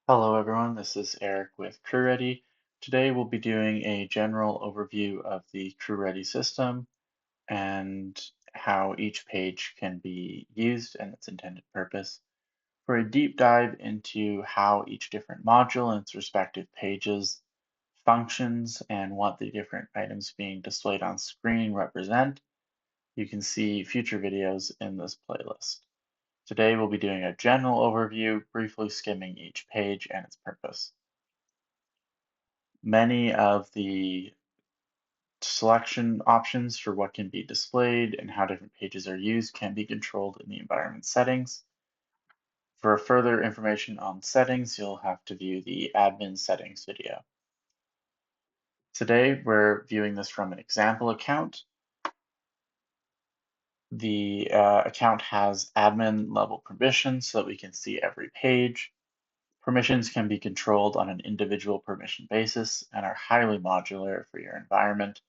Hello everyone, this is Eric with CrewReady. Today we'll be doing a general overview of the CrewReady system and how each page can be used and its intended purpose. For a deep dive into how each different module and its respective pages functions and what the different items being displayed on screen represent, you can see future videos in this playlist. Today we'll be doing a general overview, briefly skimming each page and its purpose. Many of the selection options for what can be displayed and how different pages are used can be controlled in the environment settings. For further information on settings, you'll have to view the admin settings video. Today, we're viewing this from an example account. The account has admin level permissions so that we can see every page. Permissions can be controlled on an individual permission basis and are highly modular for your environment.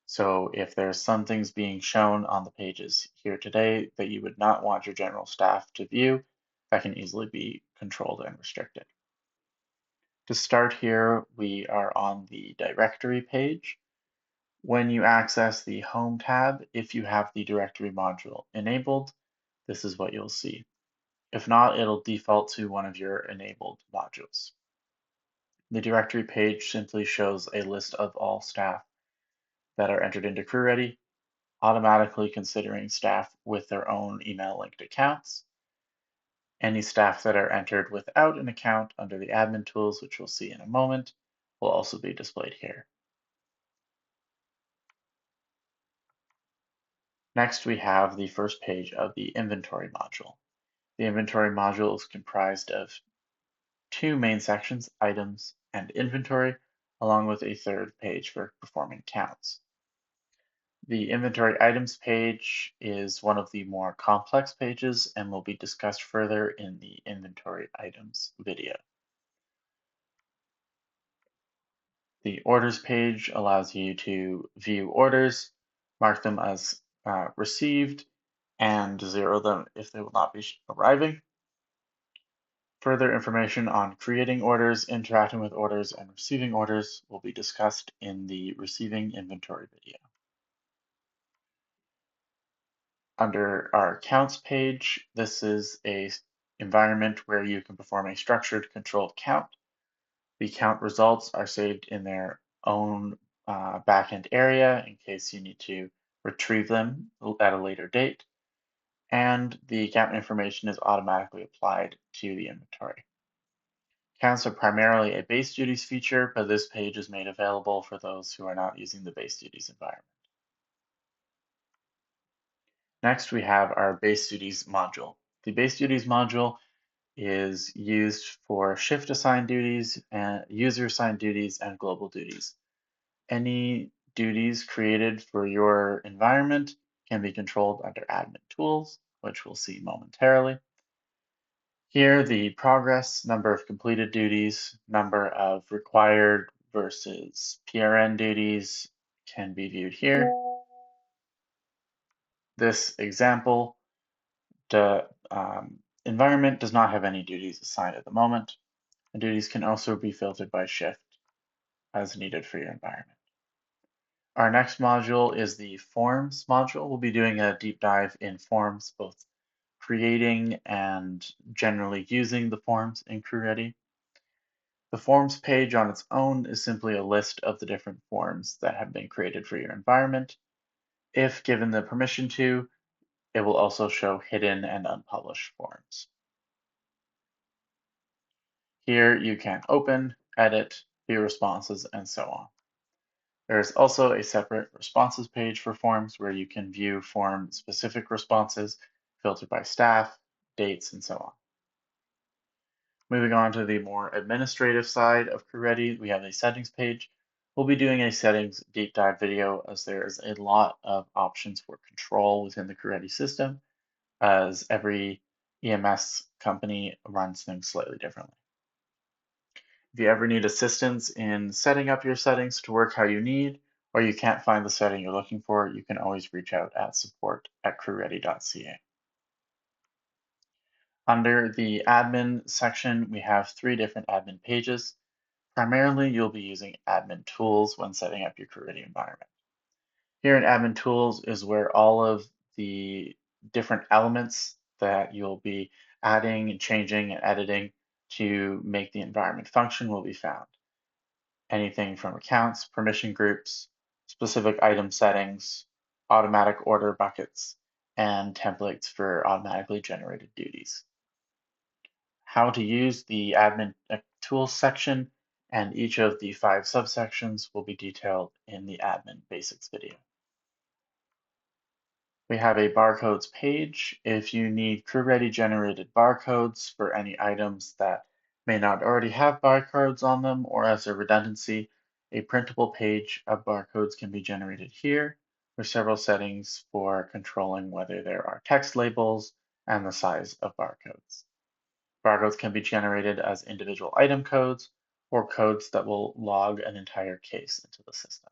So if there's some things being shown on the pages here today that you would not want your general staff to view, that can easily be controlled and restricted. To start here, we are on the directory page. When you access the Home tab, if you have the directory module enabled, this is what you'll see. If not, it'll default to one of your enabled modules. The directory page simply shows a list of all staff that are entered into CrewReady, automatically considering staff with their own email linked accounts. Any staff that are entered without an account under the admin tools, which we'll see in a moment, will also be displayed here. Next, we have the first page of the inventory module. The inventory module is comprised of two main sections, items and inventory, along with a third page for performing counts. The inventory items page is one of the more complex pages and will be discussed further in the inventory items video. The orders page allows you to view orders, mark them as received, and zero them if they will not be arriving. Further information on creating orders, interacting with orders, and receiving orders will be discussed in the receiving inventory video. Under our accounts page, this is a environment where you can perform a structured controlled count. The count results are saved in their own backend area in case you need to retrieve them at a later date. And the count information is automatically applied to the inventory. Counts are primarily a base duties feature, but this page is made available for those who are not using the base duties environment. Next, we have our base duties module. The base duties module is used for shift assigned duties, and user assigned duties, and global duties. Any duties created for your environment can be controlled under admin tools, which we'll see momentarily. Here, the progress, number of completed duties, number of required versus PRN duties can be viewed here. This example, the environment does not have any duties assigned at the moment. The duties can also be filtered by shift as needed for your environment. Our next module is the Forms module. We'll be doing a deep dive in forms, both creating and generally using the forms in CrewReady. The Forms page on its own is simply a list of the different forms that have been created for your environment. If given the permission to, it will also show hidden and unpublished forms. Here you can open, edit, view responses, and so on. There is also a separate responses page for forms where you can view form-specific responses filtered by staff, dates, and so on. Moving on to the more administrative side of CrewReady, we have a settings page. We'll be doing a settings deep dive video as there is a lot of options for control within the CrewReady system, as every EMS company runs things slightly differently. If you ever need assistance in setting up your settings to work how you need, or you can't find the setting you're looking for, you can always reach out at support@crewready.ca. Under the admin section, we have 3 different admin pages. Primarily, you'll be using admin tools when setting up your CrewReady environment. Here in admin tools is where all of the different elements that you'll be adding and changing and editing to make the environment function will be found. Anything from accounts, permission groups, specific item settings, automatic order buckets, and templates for automatically generated duties. How to use the admin tools section and each of the 5 subsections will be detailed in the admin basics video. We have a barcodes page. If you need CrewReady generated barcodes for any items that may not already have barcodes on them, or as a redundancy, a printable page of barcodes can be generated here with several settings for controlling whether there are text labels and the size of barcodes. Barcodes can be generated as individual item codes or codes that will log an entire case into the system.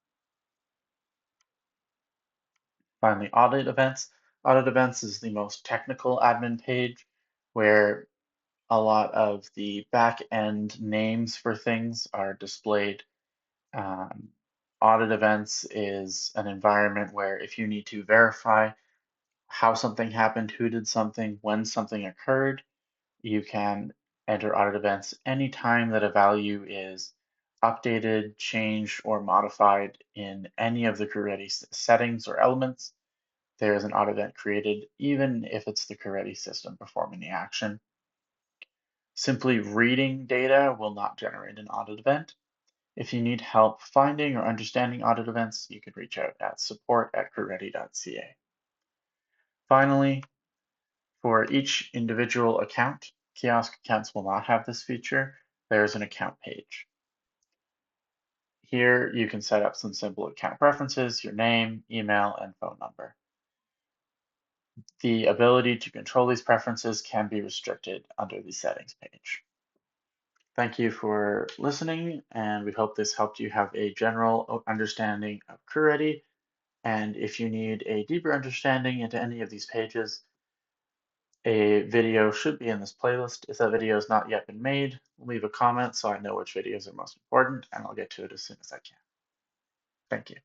Finally, audit events. Audit events is the most technical admin page where a lot of the back end names for things are displayed. Audit events is an environment where if you need to verify how something happened, who did something, when something occurred, you can enter audit events anytime that a value is updated, changed, or modified in any of the CrewReady settings or elements. There is an audit event created, even if it's the CrewReady system performing the action. Simply reading data will not generate an audit event. If you need help finding or understanding audit events, you can reach out at support@crewready.ca. Finally, for each individual account, kiosk accounts will not have this feature. There's an account page. Here you can set up some simple account preferences, your name, email, and phone number. The ability to control these preferences can be restricted under the settings page. Thank you for listening, and we hope this helped you have a general understanding of CrewReady. And if you need a deeper understanding into any of these pages, a video should be in this playlist. If that video has not yet been made, leave a comment so I know which videos are most important, and I'll get to it as soon as I can. Thank you.